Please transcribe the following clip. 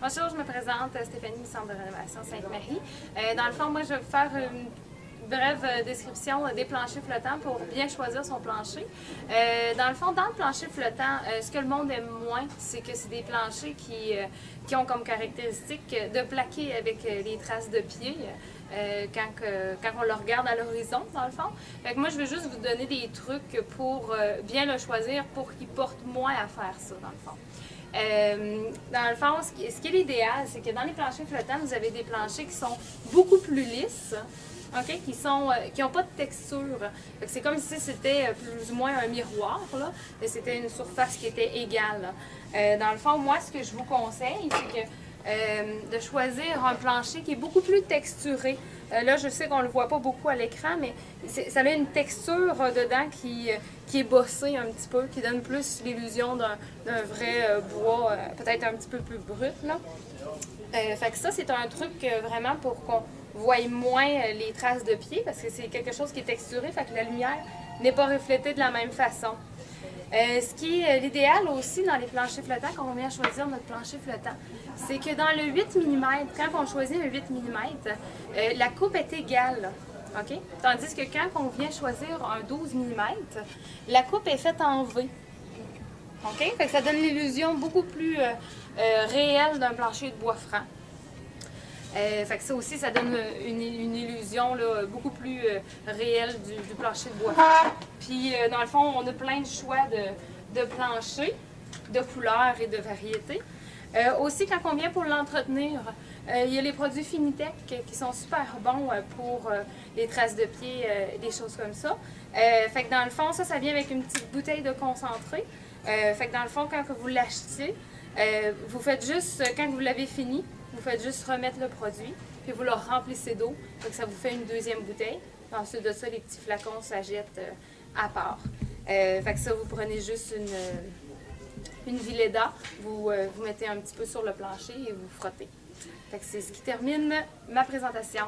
Bonjour, je me présente Stéphanie, Centre de rénovation Sainte-Marie. Dans le fond, moi, je vais vous faire une brève description des planchers flottants pour bien choisir son plancher. Dans le fond, dans le plancher flottant, ce que le monde aime moins, c'est que c'est des planchers qui ont comme caractéristique de plaquer avec les traces de pied quand on le regarde à l'horizon, dans le fond. Fait que moi, je vais juste vous donner des trucs pour bien le choisir pour qu'il porte moins à faire ça, dans le fond. Dans le fond, ce qui est l'idéal, c'est que dans les planchers flottants, vous avez des planchers qui sont beaucoup plus lisses, okay? Qui n'ont pas de texture. C'est comme si c'était plus ou moins un miroir, là, et c'était une surface qui était égale. Dans le fond, moi, ce que je vous conseille, c'est que de choisir un plancher qui est beaucoup plus texturé. Là, je sais qu'on ne le voit pas beaucoup à l'écran, mais ça a une texture dedans qui est bossée un petit peu, qui donne plus l'illusion d'un vrai bois, peut-être un petit peu plus brut. Là. Fait que ça, c'est un truc vraiment pour qu'on voie moins les traces de pied, parce que c'est quelque chose qui est texturé, fait que la lumière n'est pas reflétée de la même façon. Ce qui est l'idéal aussi dans les planchers flottants, quand on vient choisir notre plancher flottant, c'est que dans le 8 mm, quand on choisit un 8 mm, la coupe est égale. Okay? Tandis que quand on vient choisir un 12 mm, la coupe est faite en V. Okay? Fait que ça donne l'illusion beaucoup plus réelle d'un plancher de bois franc. Fait que ça aussi, ça donne une illusion là, beaucoup plus réelle du plancher de bois. Puis, dans le fond, on a plein de choix de planchers, de couleurs et de variétés. Aussi, quand on vient pour l'entretenir, il y a les produits Finitech qui sont super bons pour les traces de pied, des choses comme ça. Fait que dans le fond, ça vient avec une petite bouteille de concentré. Fait que dans le fond, quand vous l'achetez, vous faites juste, quand vous l'avez fini, vous faites juste remettre le produit, puis vous le remplissez d'eau, donc ça vous fait une deuxième bouteille. Ensuite de ça, les petits flacons s'achètent à part. Fait que ça, vous prenez juste une Villeda, vous mettez un petit peu sur le plancher et vous frottez. Fait que c'est ce qui termine ma présentation.